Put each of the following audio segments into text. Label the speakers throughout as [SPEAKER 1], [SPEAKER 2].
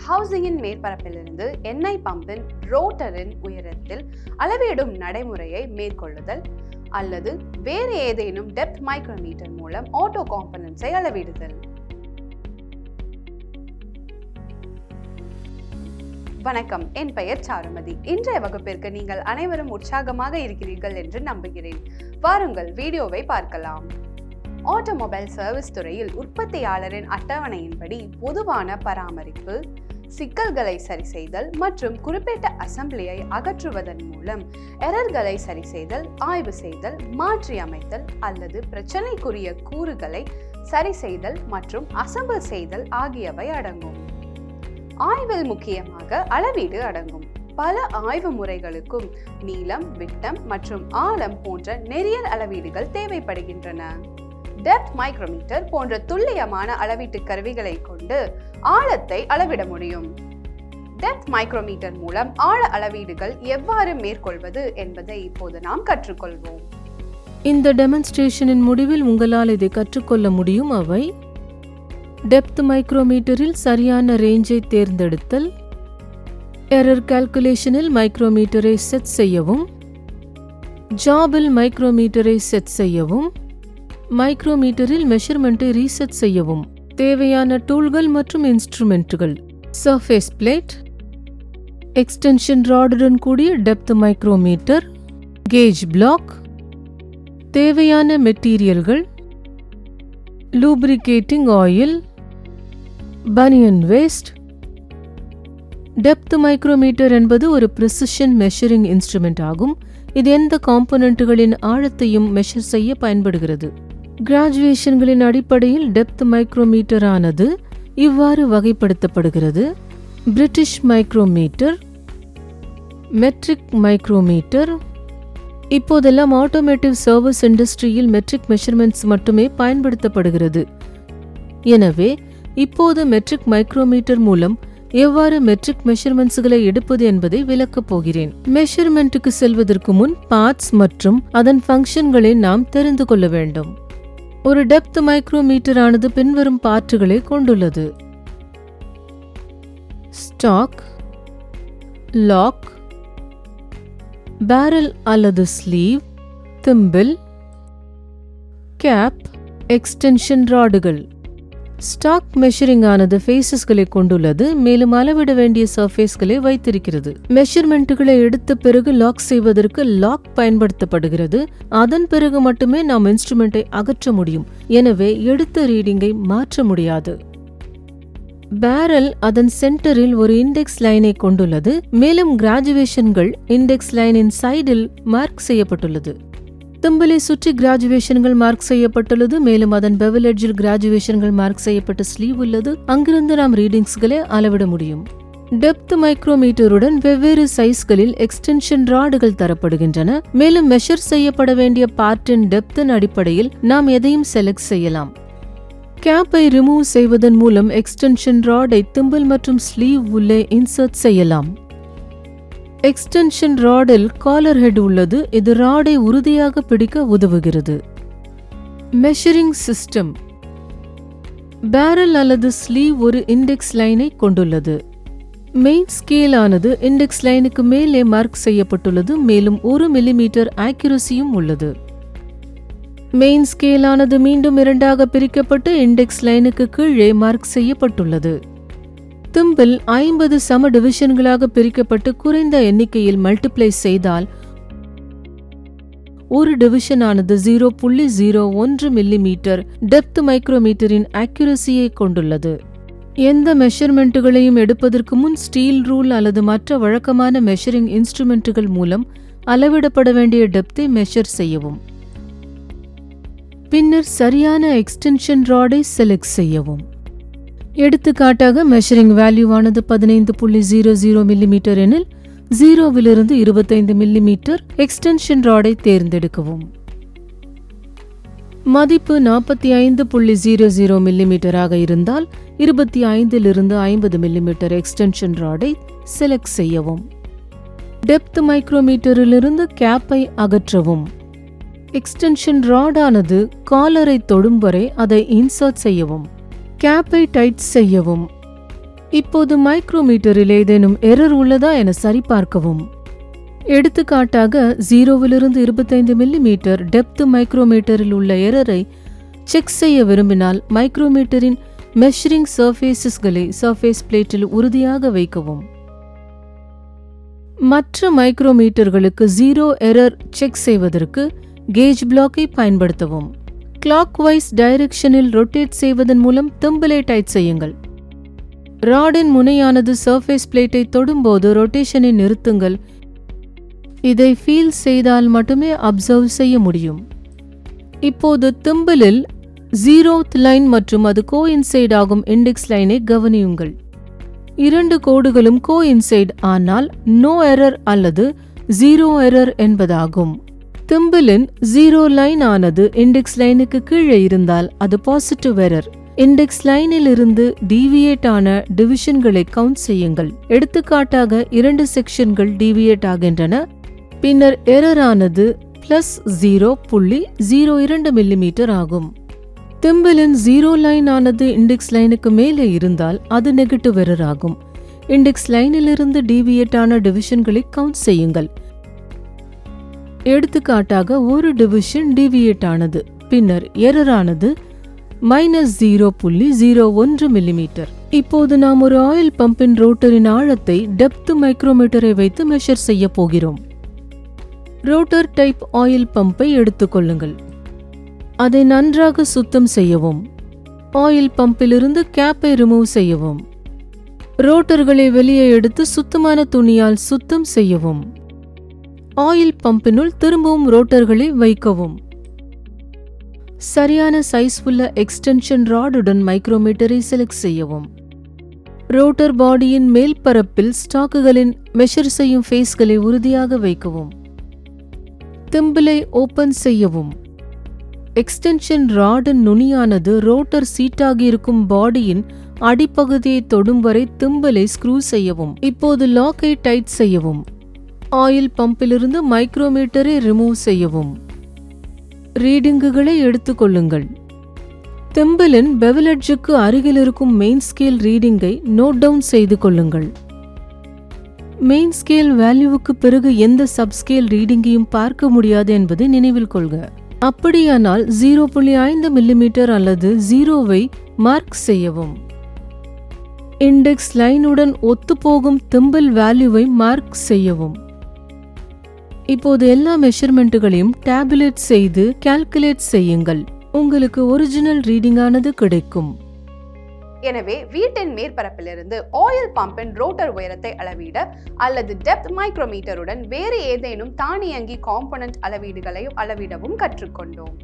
[SPEAKER 1] ஹவுசிங்கின் மேற்பரப்பிலிருந்து எண்ணெய் பம்பின் ரோட்டரின் உயரத்தில் அளவிடும் நடைமுறையை மேற்கொள்ளுதல் அல்லது வேறு ஏதேனும் டெப்த் மைக்ரோமீட்டர் மூலம் ஆட்டோ காம்பனன்ட்ஸை அளவிடுதல். வணக்கம், என் பெயர் சாருமதி. இன்றைய வகுப்பிற்கு நீங்கள் அனைவரும் உற்சாகமாக இருக்கிறீர்கள் என்று நம்புகிறேன். வாருங்கள், வீடியோவை பார்க்கலாம். ஆட்டோமொபைல் சர்வீஸ் துறையில் உற்பத்தியாளரின் அட்டவணையின்படி பொதுவான பராமரிப்பு, சிக்கல்களை சரி செய்தல் மற்றும் குறிப்பிட்ட அசம்பிளியை அகற்றுவதன் மூலம் எரர்களை சரி செய்தல், ஆய்வு செய்தல், மாற்றி அமைத்தல் அல்லது பிரச்சனைக்குரிய கூறுகளை சரி செய்தல் மற்றும் அசம்பிள் செய்தல் ஆகியவை அடங்கும். ஆய்வில் முக்கியமாக அளவீடு அடங்கும். பல ஆய்வு முறைகளுக்கும் நீளம், விட்டம் மற்றும் ஆழம் போன்ற நேரியல் அளவீடுகள் தேவைப்படுகின்றன. டெப்த் மைக்ரோமீட்டர் போன்ற துல்லியமான அளவீட்டு கருவிகளை கொண்டு ஆழத்தை அளவிட முடியும். டெப்த் மைக்ரோமீட்டர் மூலம் ஆழ அளவீடுகள் எவ்வாறு மேற்கொள்வது என்பதை இப்போது நாம் கற்றுக்கொள்வோம்.
[SPEAKER 2] இந்த டெமான்ஸ்ட்ரேஷனின் முடிவில் உங்களால் இதை கற்றுக்கொள்ள முடியும். அவை: டெப்த் மைக்ரோமீட்டரில் சரியான ரேஞ்சை தேர்ந்தெடுத்தல், எரர் கால்குலேஷனில் மைக்ரோமீட்டரை செட் செய்யவும், ஜாபில் மைக்ரோமீட்டரை செட் செய்யவும், மைக்ரோமீட்டரில் மெஷர்மெண்ட்டை ரீசெட் செய்யவும். தேவையான டூல்கள் மற்றும் இன்ஸ்ட்ருமெண்ட்டுகள்: சர்ஃபேஸ் பிளேட், எக்ஸ்டென்ஷன் ராடுடன் கூடிய டெப்த் மைக்ரோமீட்டர், கேஜ் பிளாக், தேவையான மெட்டீரியல்கள்: லூப்ரிகேட்டிங் ஆயில், பனியன் வேஸ்ட். டெப்த் மைக்ரோமீட்டர் என்பது ஒரு பிரிசிஷன் மெஷரிங் இன்ஸ்ட்ருமெண்ட் ஆகும். இது எந்த காம்போனன்ட்டுகளின் ஆழத்தையும் மெஷர் செய்ய பயன்படுகிறது. கிராஜுவேஷன்களின் அடிப்படையில் டெப்த் மைக்ரோமீட்டர் ஆனது இவ்வாறு வகைப்படுத்தப்படுகிறது: பிரிட்டிஷ் மைக்ரோமீட்டர், மெட்ரிக் மைக்ரோமீட்டர். இப்போதெல்லாம் ஆட்டோமேட்டிவ் சர்வீஸ் இண்டஸ்ட்ரியில் மெட்ரிக் மெஷர்மெண்ட்ஸ் மட்டுமே பயன்படுத்தப்படுகிறது. எனவே இப்போது மெட்ரிக் மைக்ரோமீட்டர் மூலம் எவ்வாறு மெட்ரிக் மெஷர்மெண்ட்ஸ்களை எடுப்பது என்பதை விளக்கப் போகிறேன். மெஷர்மெண்ட்டுக்கு செல்வதற்கு முன் பார்ட்ஸ் மற்றும் அதன் ஃபங்க்ஷன்களை நாம் தெரிந்து கொள்ள வேண்டும். ஒரு டெப்த் மைக்ரோமீட்டர் ஆனது பின்வரும் பார்ட்டுகளை கொண்டுள்ளது: ஸ்டாக், லாக், பேரல் அல்லது ஸ்லீவ், திம்பிள், கேப், எக்ஸ்டென்ஷன் ராடுகள். ஸ்டாக் மெஷரிங் ஆனது ஃபேஸஸ்களை கொண்டுள்ளது, மேலும் அளவிட வேண்டிய சர்ஃபேஸ்களை வைத்திருக்கிறது. மெஷர்மெண்ட்டுகளை எடுத்த பிறகு லாக் செய்வதற்கு லாக் பயன்படுத்தப்படுகிறது. அதன் பிறகு மட்டுமே நாம் இன்ஸ்ட்ருமெண்ட்டை அகற்ற முடியும். எனவே எடுத்த ரீடிங்கை மாற்ற முடியாது. பேரல் அதன் சென்டரில் ஒரு இண்டெக்ஸ் லைனை கொண்டுள்ளது, மேலும் கிராஜுவேஷன்கள் இண்டெக்ஸ் லைனின் சைடில் மார்க் செய்யப்பட்டுள்ளது. திம்பிளை சுற்றி கிராஜுவேஷன்கள் மார்க் செய்யப்பட்டுள்ளது, மேலும் அதன் பெவல் எட்ஜில் கிராஜுவேஷன்கள் மார்க் செய்யப்பட்ட ஸ்லீவ் உள்ளது. அங்கிருந்து நாம் ரீடிங்ஸ்களை அளவிட முடியும். டெப்த் மைக்ரோமீட்டருடன் வெவ்வேறு சைஸ்களில் எக்ஸ்டென்ஷன் ராடுகள் தரப்படுகின்றன, மேலும் மெஷர் செய்யப்பட வேண்டிய பார்ட்டின் டெப்த்தின் அடிப்படையில் நாம் எதையும் செலக்ட் செய்யலாம். கேப்பை ரிமூவ் செய்வதன் மூலம் எக்ஸ்டென்ஷன் ராடை திம்பிள் மற்றும் ஸ்லீவ் உள்ளே இன்சர்ட் செய்யலாம். எக்ஸ்டென்ஷன் ராடில் காலர் ஹெட் உள்ளது. இது ராடை உறுதியாக பிடிக்க உதவுகிறது. மெஷரிங் சிஸ்டம்: பேரல் அல்லது ஸ்லீவ் ஒரு இண்டெக்ஸ் லைனை கொண்டுள்ளது. மெயின் ஸ்கேல் ஆனது இண்டெக்ஸ் லைனுக்கு மேலே மார்க் செய்யப்பட்டுள்ளது, மேலும் 1 மில்லிமீட்டர் ஆக்யூரசியும் உள்ளது. மெயின் ஸ்கேல் ஆனது மீண்டும் 2ஆக பிரிக்கப்பட்டு இண்டெக்ஸ் லைனுக்கு கீழே மார்க் செய்யப்பட்டுள்ளது. திம்பிள் 50 சம டிவிஷன்களாக பிரிக்கப்பட்டு குறைந்த எண்ணிக்கையில் மல்டிப்ளை செய்தால் ஒரு டிவிஷன் ஆனது 0.01 மில்லிமீட்டர் டெப்த் மைக்ரோமீட்டரின் ஆக்யூரசியை கொண்டுள்ளது. எந்த மெஷர்மெண்ட்டுகளையும் எடுப்பதற்கு முன் ஸ்டீல் ரூல் அல்லது மற்ற வழக்கமான மெஷரிங் இன்ஸ்ட்ருமெண்ட்டுகள் மூலம் அளவிடப்பட வேண்டிய டெப்த்தை மெஷர் செய்யவும். பின்னர் சரியான எக்ஸ்டென்ஷன் ராடை செலக்ட் செய்யவும். எடுத்துக்காட்டாக மெஷரிங் வேல்யூவானது 15.00 மில்லிமீட்டர் எனில் 0விலிருந்து 25 மில்லிமீட்டர் எக்ஸ்டென்ஷன் ராடை தேர்ந்தெடுக்கவும். மதிப்பு 45.00 மில்லிமீட்டராக இருந்தால் 25லிருந்து 50 மில்லிமீட்டர் எக்ஸ்டென்ஷன் ராடை செலக்ட் செய்யவும். டெப்த் மைக்ரோமீட்டரிலிருந்து கேப்பை அகற்றவும். எக்ஸ்டென்ஷன் ராடானது காலரை தொடும் வரை அதை இன்சர்ட் செய்யவும். கேப்பை டைட் செய்யவும். இப்போது மைக்ரோமீட்டரில் ஏதேனும் எரர் உள்ளதா என சரிபார்க்கவும். எடுத்துக்காட்டாக 0விலிருந்து 25 மில்லிமீட்டர் டெப்த் மைக்ரோமீட்டரில் உள்ள எரரை செக் செய்ய விரும்பினால் மைக்ரோமீட்டரின் மெஷரிங் சர்ஃபேசஸ்களை சர்ஃபேஸ் பிளேட்டில் உறுதியாக வைக்கவும். மற்ற மைக்ரோமீட்டர்களுக்கு 0 எரர் செக் செய்வதற்கு கேஜ் பிளாக்கை பயன்படுத்தவும். கிளாக் வைஸ் டைரக்ஷனில் ரொட்டேட் செய்வதன் மூலம் திம்பிளை டைட் செய்யுங்கள். ராடின் முனையானது சர்ஃபேஸ் பிளேட்டை தொடும்போது ரொட்டேஷனை நிறுத்துங்கள். இதை ஃபீல் செய்தால் மட்டுமே அப்சர்வ் செய்ய முடியும். இப்போது திம்பிளில் 0th லைன் மற்றும் அது கோஇன்சைட் ஆகும் இண்டெக்ஸ் லைனை கவனியுங்கள். 2 கோடுகளும் கோஇன்சைட் ஆனால் நோ எரர் அல்லது 0 எரர் என்பதாகும். திம்பிளின் 0 லைன் ஆனது இண்டெக்ஸ் லைனுக்கு கீழே இருந்தால் அது பாசிட்டிவ் எரர். இண்டெக்ஸ் லைனில் இருந்து டீவியேட் ஆன டிவிஷன்களை கவுண்ட் செய்யுங்கள். எடுத்துக்காட்டாக 2 செக்ஷன்கள் டீவியேட் ஆகின்றன. பின்னர் எரர் ஆனது +0.02 மில்லிமீட்டர் ஆகும். திம்பிளின் 0 லைன் ஆனது இண்டெக்ஸ் லைனுக்கு மேலே இருந்தால் அது நெகட்டிவ் எரர் ஆகும். இண்டெக்ஸ் லைனிலிருந்து டீவியேட் ஆன டிவிஷன்களை கவுண்ட் செய்யுங்கள். எடுத்துக்காட்டாக ஒரு டிவிஷன் டீவியேட் ஆனது. பின்னர் எரர் ஆனது -0.01 மில்லிமீட்டர். இப்போது நாம் ஒரு ஆயில் பம்பின் ரோட்டரின் ஆழத்தை டெப்த் மைக்ரோமீட்டரை வைத்து மெஷர் செய்ய போகிறோம். ரோட்டர் டைப் ஆயில் பம்பை எடுத்துக்கொள்ளுங்கள். அதை நன்றாக சுத்தம் செய்யவும். ஆயில் பம்பிலிருந்து கேப்பை ரிமூவ் செய்யவும். ரோட்டர்களை வெளியே எடுத்து சுத்தமான துணியால் சுத்தம் செய்யவும். ஆயில் பம்பினுள் திரும்பவும் ரோட்டர்களை வைக்கவும். சரியான சைஸ் உள்ள எக்ஸ்டென்ஷன் ராடுடன் மைக்ரோமீட்டரை செலக்ட் செய்யவும். ரோட்டர் பாடியின் மேல் பரப்பில் ஸ்டாக்குகளின் மெஷர் செய்யும் ஃபேஸ்களை உறுதியாக வைக்கவும். திம்பிளை ஓபன் செய்யவும். எக்ஸ்டென்ஷன் ராடின் நுனியானது ரோட்டர் சீட்டாகியிருக்கும் பாடியின் அடிப்பகுதியை தொடும் வரை திம்பிளை ஸ்க்ரூ செய்யவும். இப்போது லாக்கை டைட் செய்யவும். ஆயில் பம்பிலிருந்து மைக்ரோமீட்டரை ரிமூவ் செய்யவும். ரீடிங்குகளை எடுத்துக்கொள்ளுங்கள். திம்பிளின் பெவல் எட்ஜுக்கு அருகில் இருக்கும் மெயின் ஸ்கேல் ரீடிங்கை நோட் டவுன் செய்து கொள்ளுங்கள். மெயின் ஸ்கேல் வேல்யூவுக்கு பிறகு எந்த சப்ஸ்கேல் ரீடிங்கையும் பார்க்க முடியாது என்பதை நினைவில் கொள்க. அப்படியானால் 0.5 மில்லிமீட்டர் அல்லது 0வை மார்க் செய்யவும். இண்டெக்ஸ் லைனுடன் ஒத்துப்போகும் திம்பிள் வேல்யூவை மார்க் செய்யவும். இப்போது எல்லா மெஷர்மெண்ட்டுகளையும் டேபுலேட் செய்து கால்குலேட் செய்யுங்கள். உங்களுக்கு ஒரிஜினல் ரீடிங்கானது கிடைக்கும்.
[SPEAKER 1] எனவே வீட்டின் மேற்பரப்பிலிருந்து ஆயில் பம்பின் ரோட்டர் உயரத்தை அளவிட அல்லது டெப்த் மைக்ரோமீட்டருடன் வேறு ஏதேனும் தானியங்கி காம்போனன்ட் அளவீடுகளையும் அளவிடவும் கற்றுக்கொண்டோம்.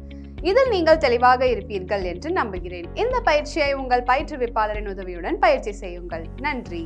[SPEAKER 1] இதில் நீங்கள் தெளிவாக இருப்பீர்கள் என்று நம்புகிறேன். இந்த பயிற்சியை உங்கள் பயிற்றுவிப்பாளரின் உதவியுடன் பயிற்சி செய்யுங்கள். நன்றி.